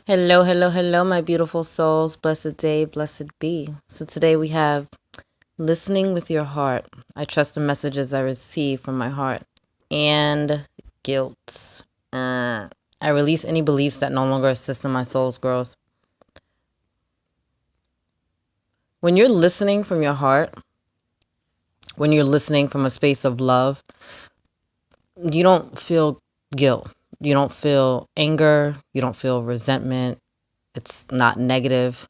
Hello, hello, hello, my beautiful souls. Blessed day, blessed be. So today we have listening with your heart. I trust the messages I receive from my heart. And guilt. I release any beliefs that no longer assist in my soul's growth. When you're listening from your heart, when you're listening from a space of love, you don't feel guilt. You don't feel anger. You don't feel resentment. It's not negative.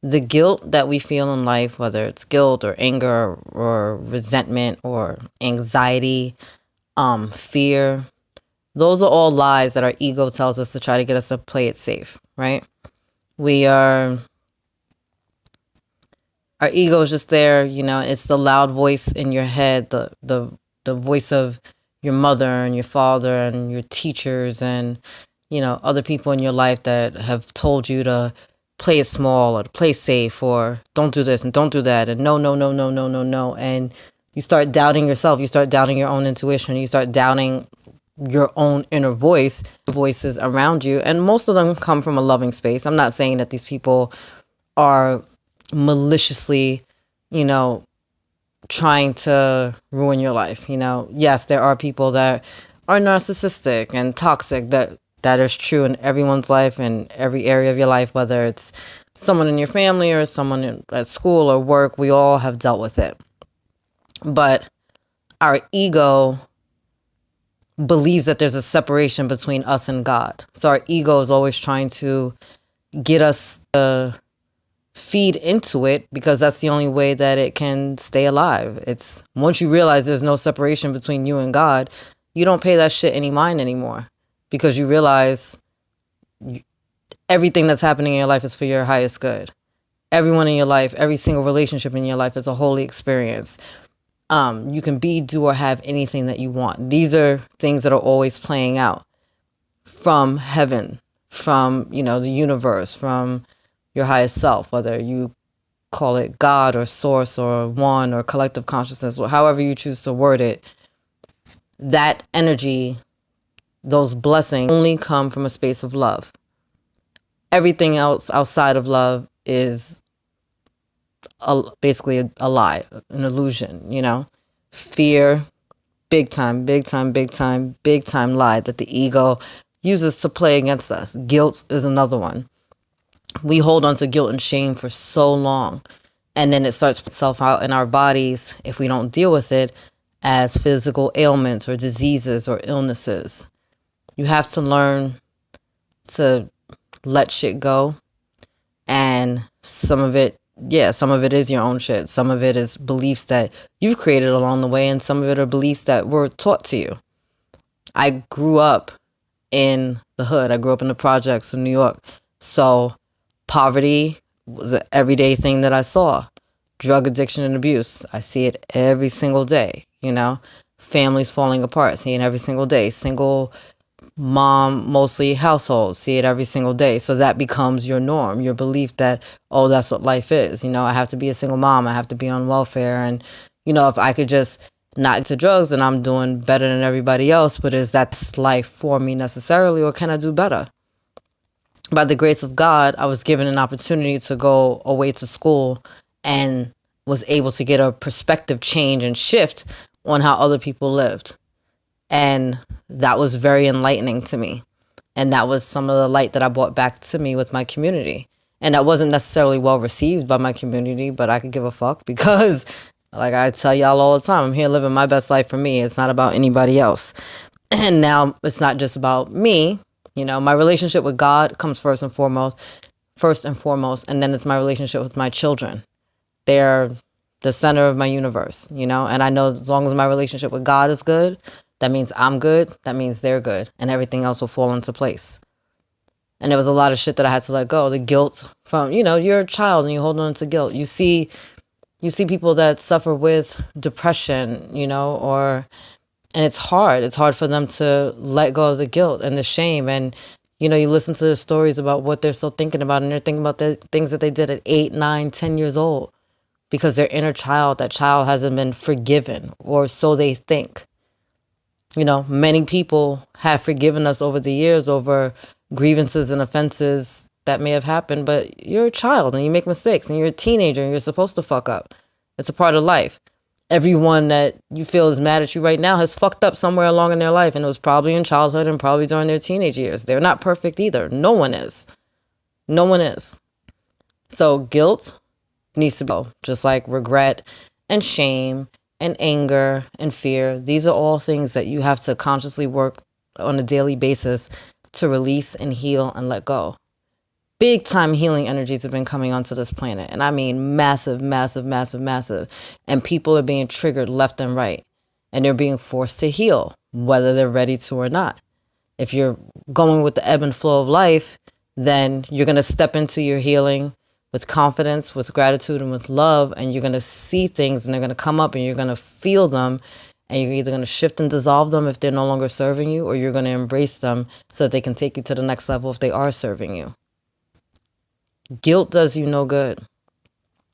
The guilt that we feel in life, whether it's guilt or anger or resentment or anxiety, fear, those are all lies that our ego tells us to try to get us to play it safe, right? Our ego is just there, it's the loud voice in your head, the voice of your mother and your father and your teachers and, other people in your life that have told you to play it small or to play safe or don't do this and don't do that and no, no, no, no, no, no, no. And you start doubting yourself. You start doubting your own intuition. You start doubting your own inner voices around you. And most of them come from a loving space. I'm not saying that these people are maliciously, trying to ruin your life. Yes, there are people that are narcissistic and toxic. That is true in everyone's life, in every area of your life, whether it's someone in your family or someone at school or work. We all have dealt with it. But our ego believes that there's a separation between us and God. So our ego is always trying to get us to feed into it because that's the only way that it can stay alive. It's once you realize there's no separation between you and God, you don't pay that shit any mind anymore because you realize everything that's happening in your life is for your highest good. Everyone in your life, every single relationship in your life is a holy experience. You can be, do, or have anything that you want. These are things that are always playing out from heaven, from, the universe, from your highest self, whether you call it God or source or one or collective consciousness, however you choose to word it. That energy, those blessings only come from a space of love. Everything else outside of love is basically a lie, an illusion, Fear, big time, big time, big time, big time lie that the ego uses to play against us. Guilt is another one. We hold on to guilt and shame for so long, and then it starts itself out in our bodies if we don't deal with it as physical ailments or diseases or illnesses. You have to learn to let shit go, and some of it is your own shit. Some of it is beliefs that you've created along the way, and some of it are beliefs that were taught to you. I grew up in the hood. I grew up in the projects of New York. So poverty was an everyday thing that I saw. Drug addiction and abuse, I see it every single day, Families falling apart, see it every single day. Single mom, mostly households, see it every single day. So that becomes your norm, your belief that, oh, that's what life is. I have to be a single mom. I have to be on welfare. And, if I could just not into drugs, then I'm doing better than everybody else. But is that life for me necessarily, or can I do better? By the grace of God, I was given an opportunity to go away to school and was able to get a perspective change and shift on how other people lived. And that was very enlightening to me. And that was some of the light that I brought back to me with my community. And that wasn't necessarily well received by my community, but I could give a fuck because, like I tell y'all all the time, I'm here living my best life for me. It's not about anybody else. And now it's not just about me. My relationship with God comes first and foremost, and then it's my relationship with my children. They're the center of my universe, and I know as long as my relationship with God is good, that means I'm good, that means they're good, and everything else will fall into place. And there was a lot of shit that I had to let go. The guilt from, you're a child and you hold on to guilt. You see people that suffer with depression, and it's hard. It's hard for them to let go of the guilt and the shame. And, you listen to the stories about what they're still thinking about, and they're thinking about the things that they did at 8, 9, 10 years old because their inner child, that child hasn't been forgiven, or so they think. Many people have forgiven us over the years over grievances and offenses that may have happened, but you're a child and you make mistakes and you're a teenager and you're supposed to fuck up. It's a part of life. Everyone that you feel is mad at you right now has fucked up somewhere along in their life, and it was probably in childhood and probably during their teenage years. They're not perfect either. No one is. No one is. So guilt needs to go, just like regret and shame and anger and fear. These are all things that you have to consciously work on a daily basis to release and heal and let go. Big time healing energies have been coming onto this planet. And I mean massive, massive, massive, massive. And people are being triggered left and right. And they're being forced to heal, whether they're ready to or not. If you're going with the ebb and flow of life, then you're going to step into your healing with confidence, with gratitude, and with love. And you're going to see things and they're going to come up and you're going to feel them. And you're either going to shift and dissolve them if they're no longer serving you, or you're going to embrace them so that they can take you to the next level if they are serving you. Guilt does you no good.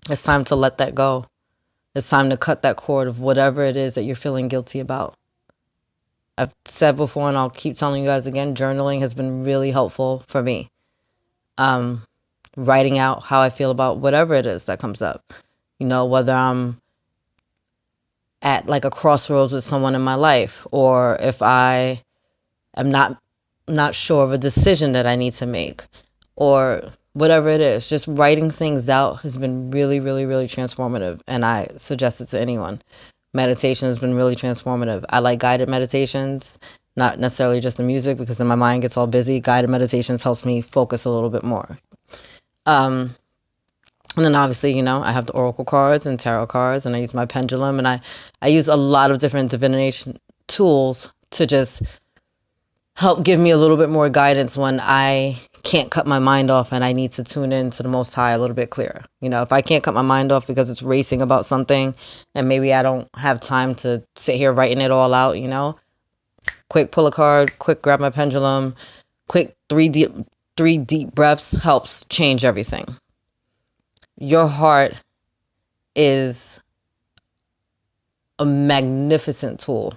It's time to let that go. It's time to cut that cord of whatever it is that you're feeling guilty about. I've said before, and I'll keep telling you guys again, journaling has been really helpful for me. Writing out how I feel about whatever it is that comes up. You know, whether I'm at like a crossroads with someone in my life, or if I am not sure of a decision that I need to make, or whatever it is. Just writing things out has been really, really, really transformative, and I suggest it to anyone. Meditation has been really transformative. I like guided meditations, not necessarily just the music, because then my mind gets all busy. Guided meditations helps me focus a little bit more. And then obviously, you know, I have the oracle cards and tarot cards, and I use my pendulum, and I use a lot of different divination tools to just help give me a little bit more guidance when I can't cut my mind off and I need to tune in to the Most High a little bit clearer. You know, if I can't cut my mind off because it's racing about something and maybe I don't have time to sit here writing it all out, you know, quick pull a card, quick grab my pendulum, quick three deep breaths helps change everything. Your heart is a magnificent tool.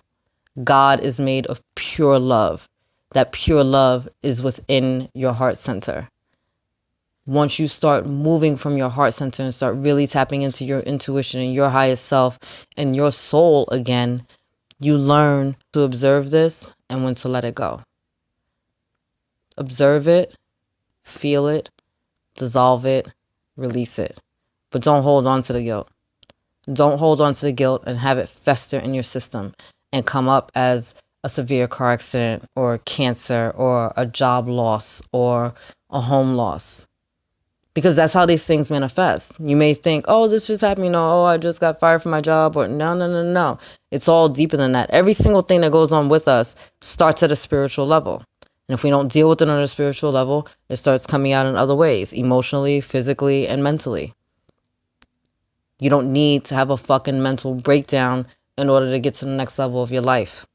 God is made of pure love. That pure love is within your heart center. Once you start moving from your heart center and start really tapping into your intuition and your highest self and your soul again, you learn to observe this and when to let it go. Observe it, feel it, dissolve it, release it. But don't hold on to the guilt. Don't hold on to the guilt and have it fester in your system and come up as a severe car accident or cancer or a job loss or a home loss. Because that's how these things manifest. You may think, oh, this just happened, you know, oh, I just got fired from my job, or no. It's all deeper than that. Every single thing that goes on with us starts at a spiritual level. And if we don't deal with it on a spiritual level, it starts coming out in other ways, emotionally, physically, and mentally. You don't need to have a fucking mental breakdown in order to get to the next level of your life.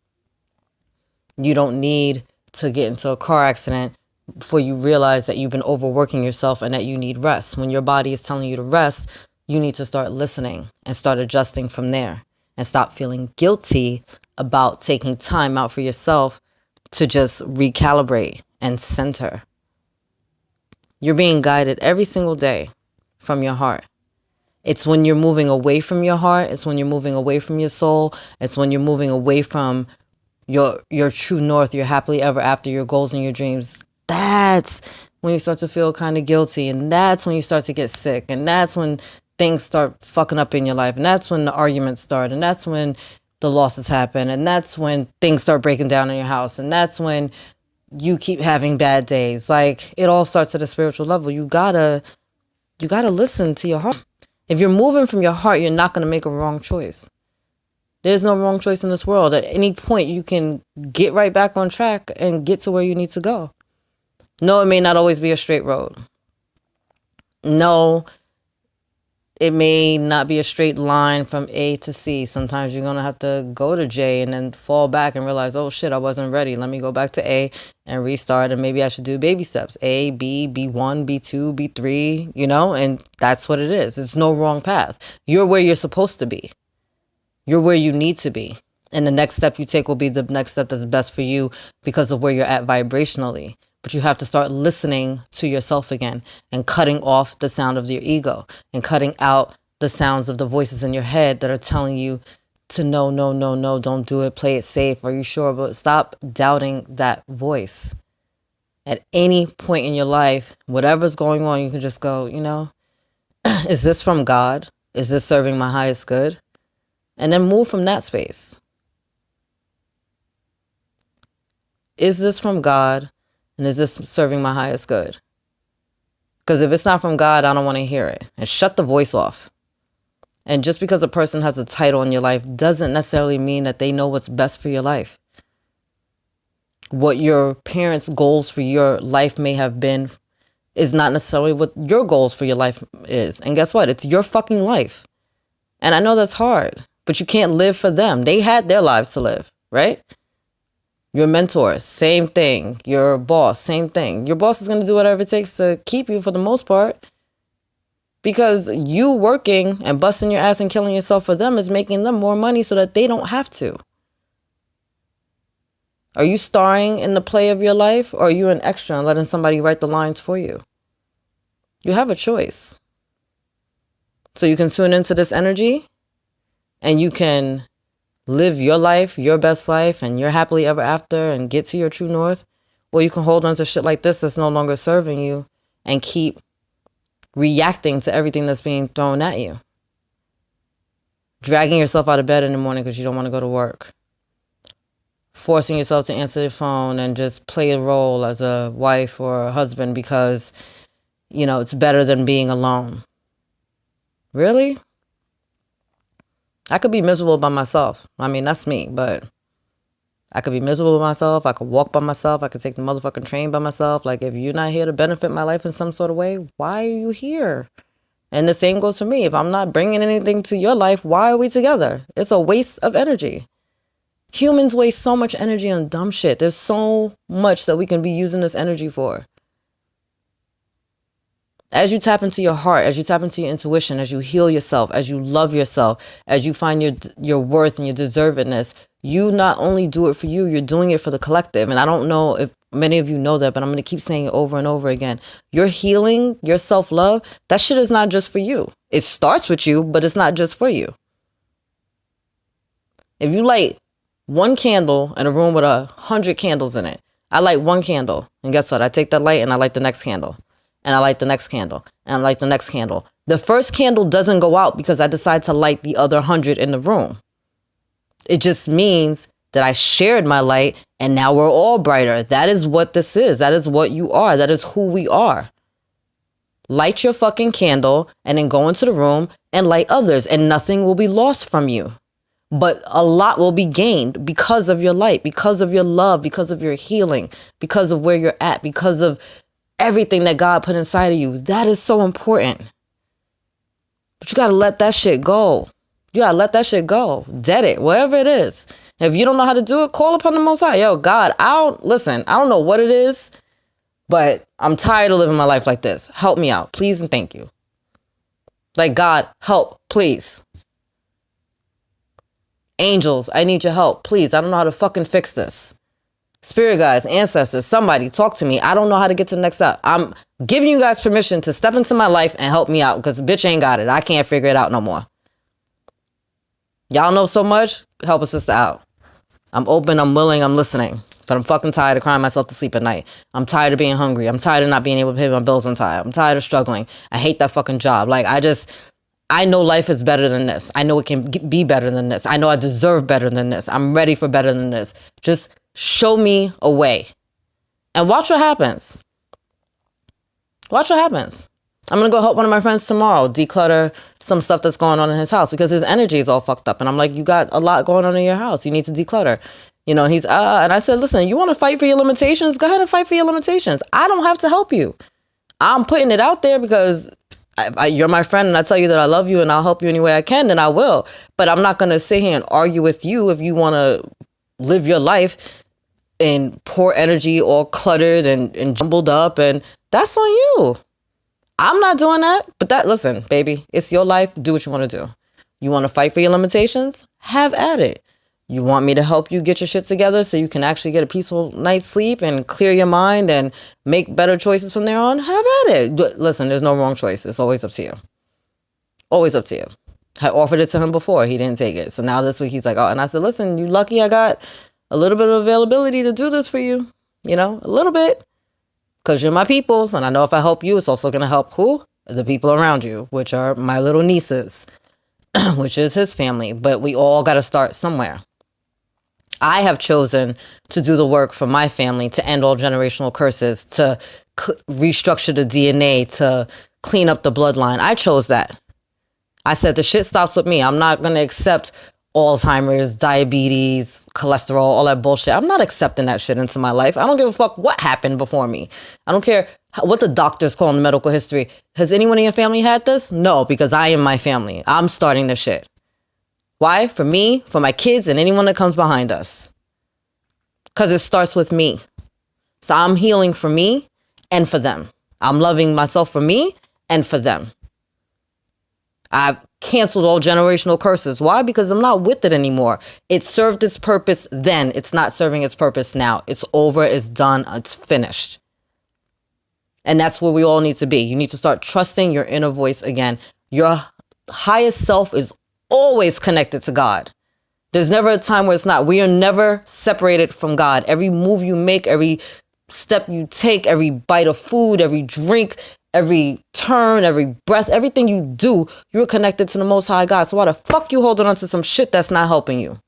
You don't need to get into a car accident before you realize that you've been overworking yourself and that you need rest. When your body is telling you to rest, you need to start listening and start adjusting from there and stop feeling guilty about taking time out for yourself to just recalibrate and center. You're being guided every single day from your heart. It's when you're moving away from your heart. It's when you're moving away from your soul. It's when you're moving away from your true north, your happily ever after, your goals and your dreams. That's when you start to feel kind of guilty, and that's when you start to get sick, and that's when things start fucking up in your life, and that's when the arguments start, and that's when the losses happen, and that's when things start breaking down in your house, and that's when you keep having bad days. Like, it all starts at a spiritual level. You gotta listen to your heart. If you're moving from your heart, you're not gonna make a wrong choice. There's no wrong choice in this world. At any point, you can get right back on track and get to where you need to go. No, it may not always be a straight road. No, it may not be a straight line from A to C. Sometimes you're going to have to go to J and then fall back and realize, oh shit, I wasn't ready. Let me go back to A and restart, and maybe I should do baby steps. A, B, B1, B2, B3, you know, and that's what it is. It's no wrong path. You're where you're supposed to be. You're where you need to be. And the next step you take will be the next step that's best for you because of where you're at vibrationally. But you have to start listening to yourself again and cutting off the sound of your ego and cutting out the sounds of the voices in your head that are telling you to no, no, no, no, don't do it, play it safe. Are you sure? But stop doubting that voice. At any point in your life, whatever's going on, you can just go, is this from God? Is this serving my highest good? And then move from that space. Is this from God? And is this serving my highest good? Because if it's not from God, I don't want to hear it. And shut the voice off. And just because a person has a title in your life doesn't necessarily mean that they know what's best for your life. What your parents' goals for your life may have been is not necessarily what your goals for your life is. And guess what? It's your fucking life. And I know that's hard, but you can't live for them. They had their lives to live, right? Your mentor, same thing. Your boss, same thing. Your boss is going to do whatever it takes to keep you for the most part, because you working and busting your ass and killing yourself for them is making them more money so that they don't have to. Are you starring in the play of your life, or are you an extra and letting somebody write the lines for you? You have a choice. So you can tune into this energy and you can live your life, your best life, and your happily ever after and get to your true north. Or you can hold on to shit like this that's no longer serving you and keep reacting to everything that's being thrown at you. Dragging yourself out of bed in the morning because you don't want to go to work. Forcing yourself to answer the phone and just play a role as a wife or a husband because, it's better than being alone. Really? I could be miserable by myself. I mean, that's me, but I could be miserable by myself. I could walk by myself. I could take the motherfucking train by myself. Like, if you're not here to benefit my life in some sort of way, why are you here? And the same goes for me. If I'm not bringing anything to your life, why are we together? It's a waste of energy. Humans waste so much energy on dumb shit. There's so much that we can be using this energy for. As you tap into your heart, as you tap into your intuition, as you heal yourself, as you love yourself, as you find your worth and your deservedness, you not only do it for you, you're doing it for the collective. And I don't know if many of you know that, but I'm going to keep saying it over and over again. Your healing, your self-love, that shit is not just for you. It starts with you, but it's not just for you. If you light one candle in a room with 100 candles in it, I light one candle. And guess what? I take that light and I light the next candle. And I light the next candle. And I light the next candle. The first candle doesn't go out because I decide to light the other 100 in the room. It just means that I shared my light and now we're all brighter. That is what this is. That is what you are. That is who we are. Light your fucking candle and then go into the room and light others, and nothing will be lost from you. But a lot will be gained because of your light, because of your love, because of your healing, because of where you're at, because of everything that God put inside of you. That is so important. But you got to let that shit go. You got to let that shit go. Dead it, whatever it is. If you don't know how to do it, call upon the Most High. Yo, God, I don't know what it is, but I'm tired of living my life like this. Help me out, please and thank you. Like, God, help, please. Angels, I need your help, please. I don't know how to fucking fix this. Spirit guides, ancestors, somebody talk to me. I don't know how to get to the next step. I'm giving you guys permission to step into my life and help me out because bitch ain't got it. I can't figure it out no more. Y'all know so much. Help a sister out. I'm open, I'm willing, I'm listening. But I'm fucking tired of crying myself to sleep at night. I'm tired of being hungry. I'm tired of not being able to pay my bills on time. I'm tired of struggling. I hate that fucking job. Like, I know life is better than this. I know it can be better than this. I know I deserve better than this. I'm ready for better than this. Just show me a way. And watch what happens. Watch what happens. I'm going to go help one of my friends tomorrow declutter some stuff that's going on in his house because his energy is all fucked up. And I'm like, you got a lot going on in your house. You need to declutter. He's, and I said, listen, you want to fight for your limitations? Go ahead and fight for your limitations. I don't have to help you. I'm putting it out there because you're my friend and I tell you that I love you and I'll help you any way I can, then I will. But I'm not going to sit here and argue with you if you want to live your life in poor energy, all cluttered and jumbled up. And that's on you. I'm not doing that. But listen, baby, it's your life. Do what you want to do. You want to fight for your limitations? Have at it. You want me to help you get your shit together so you can actually get a peaceful night's sleep and clear your mind and make better choices from there on? Have at it. Listen, there's no wrong choice. It's always up to you. Always up to you. I offered it to him before. He didn't take it. So now this week he's like, oh, and I said, listen, you lucky I got a little bit of availability to do this for you. You know, a little bit. Because you're my peoples. And I know if I help you, it's also going to help who? The people around you, which are my little nieces, which is his family. But we all got to start somewhere. I have chosen to do the work for my family to end all generational curses, to restructure the DNA, to clean up the bloodline. I chose that. I said the shit stops with me. I'm not going to accept Alzheimer's, diabetes, cholesterol, all that bullshit. I'm not accepting that shit into my life. I don't give a fuck what happened before me. I don't care what the doctors call in medical history. Has anyone in your family had this? No, because I am my family. I'm starting the shit. Why? For me, for my kids, and anyone that comes behind us. Because it starts with me. So I'm healing for me and for them. I'm loving myself for me and for them. I've canceled all generational curses. Why? Because I'm not with it anymore. It served its purpose then. It's not serving its purpose now. It's over. It's done. It's finished. And that's where we all need to be. You need to start trusting your inner voice again. Your highest self is always connected to God. There's never a time where it's not. We are never separated from God. Every move you make, every step you take, every bite of food, every drink, every turn, every breath, everything you do, you're connected to the Most High God. So why the fuck you holding on to some shit that's not helping you?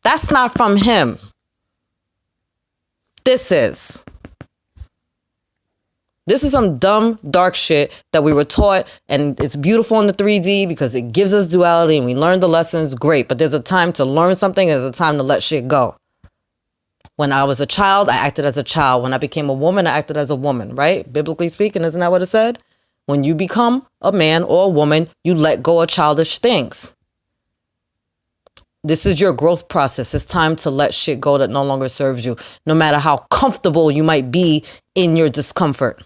That's not from him. This is some dumb, dark shit that we were taught, and it's beautiful in the 3D because it gives us duality and we learn the lessons. Great. But there's a time to learn something. There's a time to let shit go. When I was a child, I acted as a child. When I became a woman, I acted as a woman, right? Biblically speaking, isn't that what it said? When you become a man or a woman, you let go of childish things. This is your growth process. It's time to let shit go that no longer serves you, no matter how comfortable you might be in your discomfort.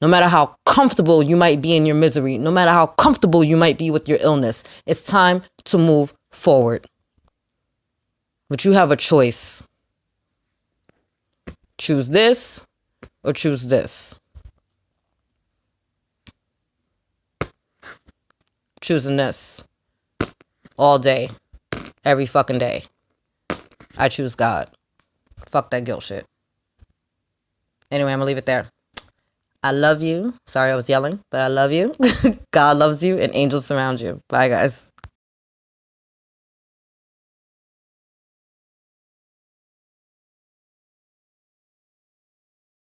No matter how comfortable you might be in your misery, no matter how comfortable you might be with your illness, it's time to move forward. But you have a choice. Choose this or choose this. Choosing this all day, every fucking day. I choose God. Fuck that guilt shit. Anyway, I'm gonna leave it there. I love you. Sorry I was yelling, but I love you. God loves you and angels surround you. Bye, guys.